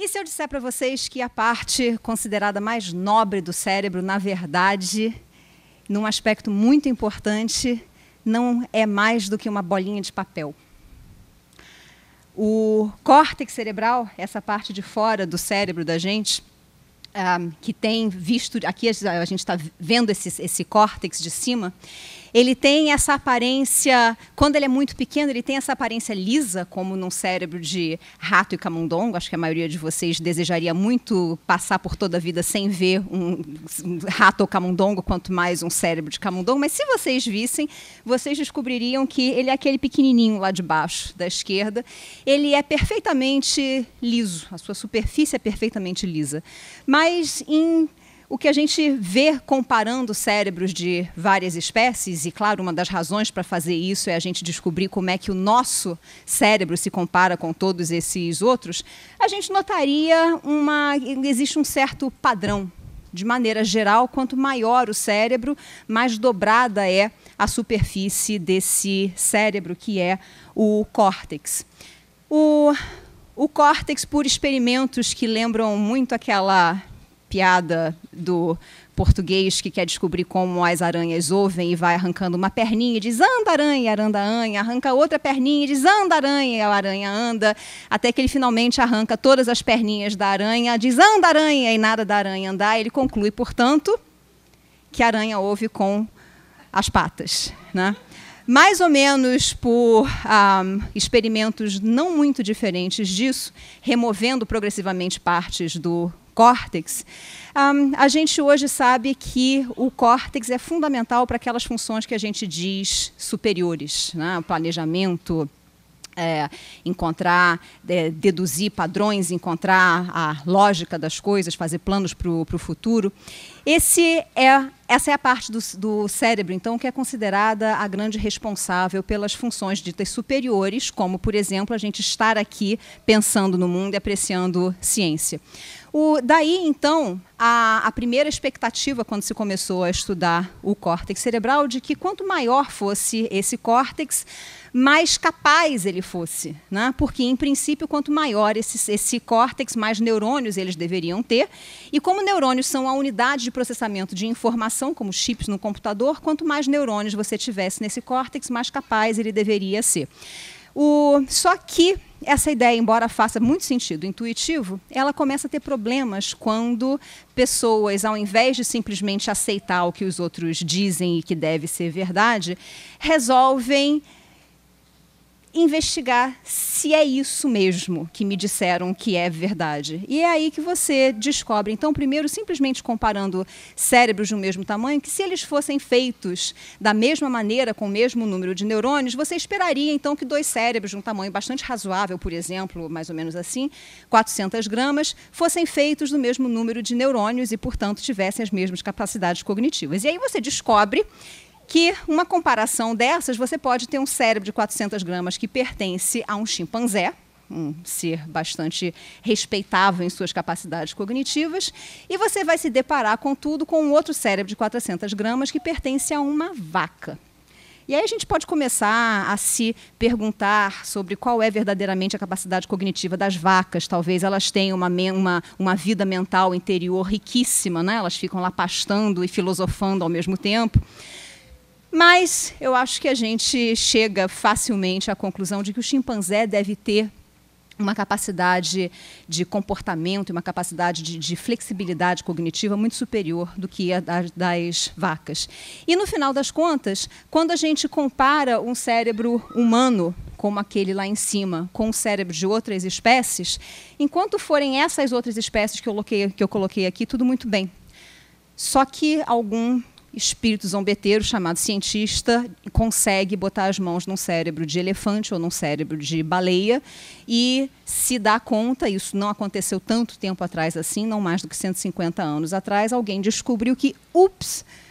E se eu disser para vocês que a parte considerada mais nobre do cérebro, na verdade, num aspecto muito importante, não é mais do que uma bolinha de papel? O córtex cerebral, essa parte de fora do cérebro da gente, que tem visto, aqui a gente está vendo esse córtex de cima, ele tem essa aparência, quando ele é muito pequeno, ele tem essa aparência lisa, como num cérebro de rato e camundongo. Acho que a maioria de vocês desejaria muito passar por toda a vida sem ver um rato ou camundongo, quanto mais um cérebro de camundongo. Mas se vocês vissem, vocês descobririam que ele é aquele pequenininho lá de baixo, da esquerda. Ele é perfeitamente liso, a sua superfície é perfeitamente lisa. Mas o que a gente vê comparando cérebros de várias espécies, e claro, uma das razões para fazer isso é a gente descobrir como é que o nosso cérebro se compara com todos esses outros, a gente notaria existe um certo padrão. De maneira geral, quanto maior o cérebro, mais dobrada é a superfície desse cérebro, que é o córtex. O córtex, por experimentos que lembram muito aquela piada do português que quer descobrir como as aranhas ouvem e vai arrancando uma perninha e diz anda aranha, arranca outra perninha e diz anda aranha, e a aranha anda, até que ele finalmente arranca todas as perninhas da aranha, diz anda aranha, e nada da aranha andar. Ele conclui, portanto, que a aranha ouve com as patas, né? Mais ou menos por experimentos não muito diferentes disso, removendo progressivamente partes do córtex, a gente hoje sabe que o córtex é fundamental para aquelas funções que a gente diz superiores, né? O planejamento, encontrar, deduzir padrões, encontrar a lógica das coisas, fazer planos para o futuro. Essa é a parte do cérebro, então, que é considerada a grande responsável pelas funções ditas superiores, como, por exemplo, a gente estar aqui pensando no mundo e apreciando ciência. Daí, então, a primeira expectativa, quando se começou a estudar o córtex cerebral, de que quanto maior fosse esse córtex, mais capaz ele fosse, né? Porque, em princípio, quanto maior esse córtex, mais neurônios eles deveriam ter. E como neurônios são a unidade de processamento de informação, como chips no computador, quanto mais neurônios você tivesse nesse córtex, mais capaz ele deveria ser. Só que essa ideia, embora faça muito sentido intuitivo, ela começa a ter problemas quando pessoas, ao invés de simplesmente aceitar o que os outros dizem e que deve ser verdade, resolvem investigar se é isso mesmo que me disseram que é verdade. E é aí que você descobre, então, primeiro, simplesmente comparando cérebros do mesmo tamanho, que se eles fossem feitos da mesma maneira, com o mesmo número de neurônios, você esperaria, então, que dois cérebros de um tamanho bastante razoável, por exemplo, mais ou menos assim, 400 gramas, fossem feitos do mesmo número de neurônios e, portanto, tivessem as mesmas capacidades cognitivas. E aí você descobre que uma comparação dessas, você pode ter um cérebro de 400 gramas que pertence a um chimpanzé, um ser bastante respeitável em suas capacidades cognitivas, e você vai se deparar, contudo, com um outro cérebro de 400 gramas que pertence a uma vaca. E aí a gente pode começar a se perguntar sobre qual é verdadeiramente a capacidade cognitiva das vacas. Talvez elas tenham uma vida mental interior riquíssima, né? Elas ficam lá pastando e filosofando ao mesmo tempo. Mas eu acho que a gente chega facilmente à conclusão de que o chimpanzé deve ter uma capacidade de comportamento, uma capacidade de flexibilidade cognitiva muito superior do que a das vacas. E, no final das contas, quando a gente compara um cérebro humano, como aquele lá em cima, com um cérebro de outras espécies, enquanto forem essas outras espécies que eu coloquei aqui, tudo muito bem. Só que algum espírito zombeteiro chamado cientista consegue botar as mãos num cérebro de elefante ou num cérebro de baleia e se dá conta, isso não aconteceu tanto tempo atrás assim, não mais do que 150 anos atrás, alguém descobriu que,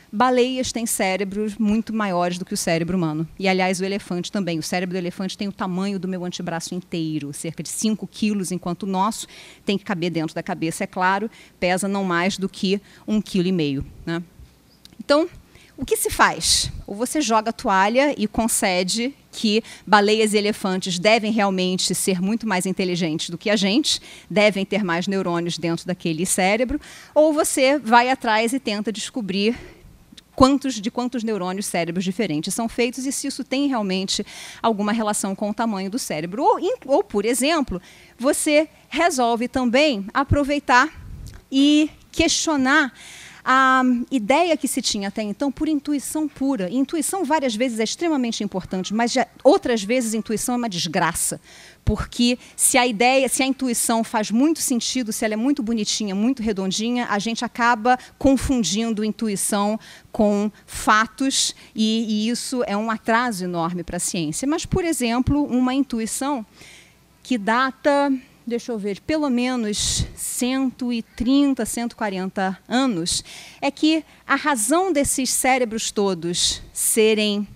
baleias têm cérebros muito maiores do que o cérebro humano. E, aliás, o elefante também. O cérebro do elefante tem o tamanho do meu antebraço inteiro, cerca de 5 quilos, enquanto o nosso tem que caber dentro da cabeça, é claro, pesa não mais do que 1,5 kg, né? Então, o que se faz? Ou você joga a toalha e concede que baleias e elefantes devem realmente ser muito mais inteligentes do que a gente, devem ter mais neurônios dentro daquele cérebro, ou você vai atrás e tenta descobrir de quantos neurônios cérebros diferentes são feitos e se isso tem realmente alguma relação com o tamanho do cérebro. Ou por exemplo, você resolve também aproveitar e questionar a ideia que se tinha até então por intuição pura. Intuição várias vezes é extremamente importante, mas outras vezes intuição é uma desgraça. Porque se a intuição faz muito sentido, se ela é muito bonitinha, muito redondinha, a gente acaba confundindo intuição com fatos e isso é um atraso enorme para a ciência. Mas, por exemplo, uma intuição que data, deixa eu ver, pelo menos 130, 140 anos, é que a razão desses cérebros todos serem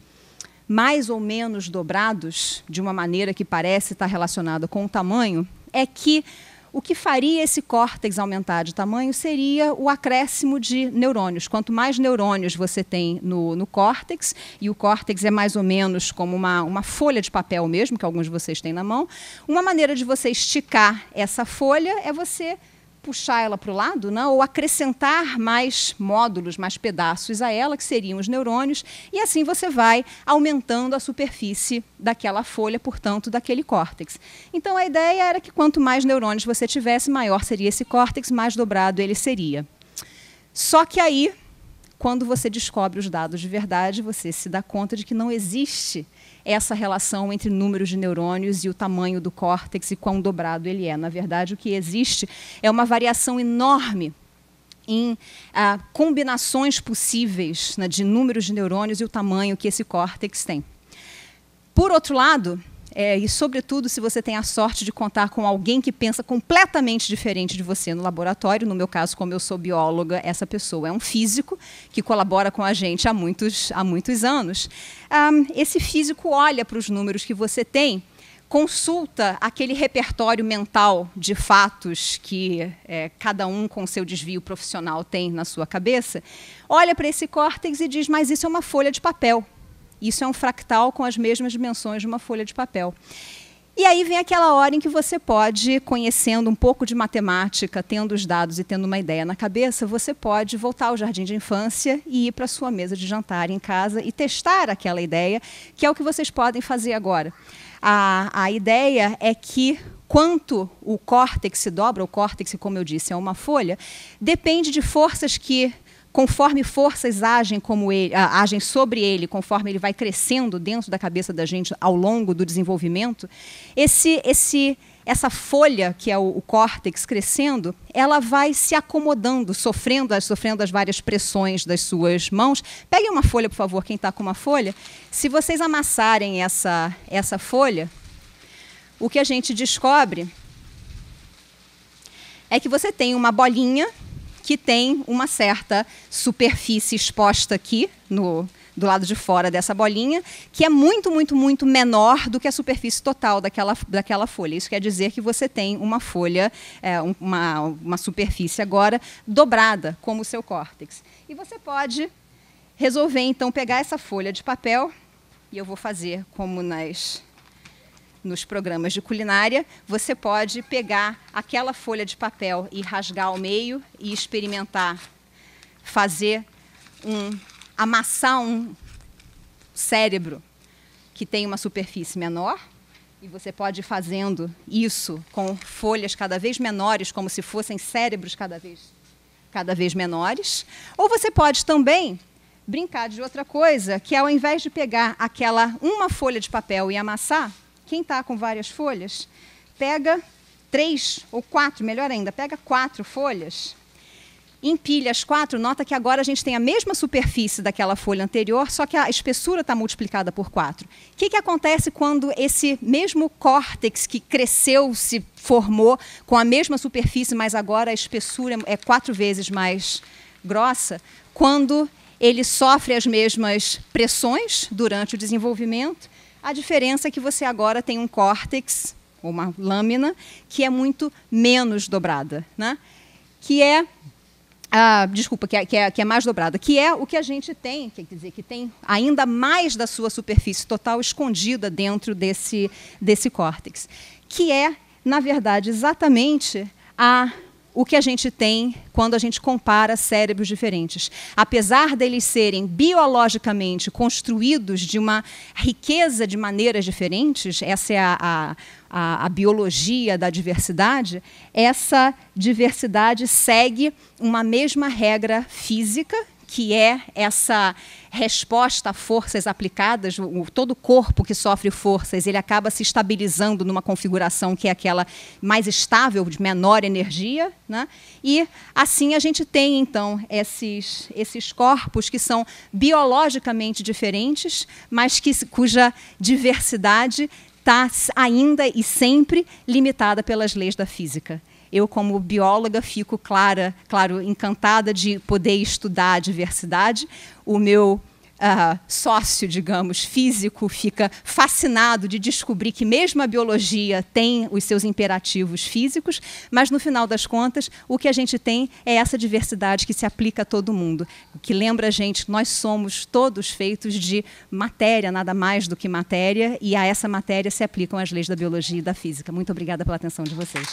mais ou menos dobrados, de uma maneira que parece estar relacionada com o tamanho, é que o que faria esse córtex aumentar de tamanho seria o acréscimo de neurônios. Quanto mais neurônios você tem no córtex, e o córtex é mais ou menos como uma folha de papel mesmo, que alguns de vocês têm na mão, uma maneira de você esticar essa folha é você puxar ela para o lado, né, ou acrescentar mais módulos, mais pedaços a ela, que seriam os neurônios, e assim você vai aumentando a superfície daquela folha, portanto, daquele córtex. Então, a ideia era que quanto mais neurônios você tivesse, maior seria esse córtex, mais dobrado ele seria. Só que aí, quando você descobre os dados de verdade, você se dá conta de que não existe essa relação entre números de neurônios e o tamanho do córtex e quão dobrado ele é. Na verdade, o que existe é uma variação enorme em combinações possíveis, né, de números de neurônios e o tamanho que esse córtex tem. Por outro lado, e sobretudo se você tem a sorte de contar com alguém que pensa completamente diferente de você no laboratório, no meu caso, como eu sou bióloga, essa pessoa é um físico que colabora com a gente há muitos anos. Esse físico olha para os números que você tem, consulta aquele repertório mental de fatos que cada um com seu desvio profissional tem na sua cabeça, olha para esse córtex e diz, mas isso é uma folha de papel. Isso é um fractal com as mesmas dimensões de uma folha de papel. E aí vem aquela hora em que você pode, conhecendo um pouco de matemática, tendo os dados e tendo uma ideia na cabeça, você pode voltar ao jardim de infância e ir para a sua mesa de jantar em casa e testar aquela ideia, que é o que vocês podem fazer agora. A ideia é que quanto o córtex se dobra, o córtex, como eu disse, é uma folha, depende de forças que, conforme forças agem sobre ele, conforme ele vai crescendo dentro da cabeça da gente ao longo do desenvolvimento, essa folha, que é o córtex crescendo, ela vai se acomodando, sofrendo as várias pressões das suas mãos. Peguem uma folha, por favor, quem está com uma folha. Se vocês amassarem essa folha, o que a gente descobre é que você tem uma bolinha que tem uma certa superfície exposta aqui, do lado de fora dessa bolinha, que é muito, muito, muito menor do que a superfície total daquela folha. Isso quer dizer que você tem uma folha, uma superfície agora dobrada, como o seu córtex. E você pode resolver, então, pegar essa folha de papel, e eu vou fazer como nos programas de culinária, você pode pegar aquela folha de papel e rasgar ao meio e experimentar amassar um cérebro que tem uma superfície menor, e você pode ir fazendo isso com folhas cada vez menores, como se fossem cérebros cada vez menores. Ou você pode também brincar de outra coisa, que é, ao invés de pegar uma folha de papel e amassar, quem está com várias folhas, pega 3 ou 4, melhor ainda, pega 4 folhas, empilha as 4, nota que agora a gente tem a mesma superfície daquela folha anterior, só que a espessura está multiplicada por 4. O que acontece quando esse mesmo córtex que cresceu, se formou com a mesma superfície, mas agora a espessura é 4 vezes mais grossa, quando ele sofre as mesmas pressões durante o desenvolvimento? A diferença é que você agora tem um córtex, uma lâmina, que é muito menos dobrada, né? Que é desculpa, que é mais dobrada, que é o que a gente tem, quer dizer, que tem ainda mais da sua superfície total escondida dentro desse córtex, que é, na verdade, exatamente o que a gente tem quando a gente compara cérebros diferentes. Apesar deles serem biologicamente construídos de uma riqueza de maneiras diferentes, essa é a biologia da diversidade, essa diversidade segue uma mesma regra física, que é essa resposta a forças aplicadas. Todo o corpo que sofre forças, ele acaba se estabilizando numa configuração que é aquela mais estável, de menor energia, né? E assim a gente tem, então, esses corpos que são biologicamente diferentes, mas cuja diversidade está ainda e sempre limitada pelas leis da física. Eu, como bióloga, fico, claro, encantada de poder estudar a diversidade. O meu sócio, digamos, físico, fica fascinado de descobrir que mesmo a biologia tem os seus imperativos físicos, mas, no final das contas, o que a gente tem é essa diversidade que se aplica a todo mundo, que lembra a gente que nós somos todos feitos de matéria, nada mais do que matéria, e a essa matéria se aplicam as leis da biologia e da física. Muito obrigada pela atenção de vocês.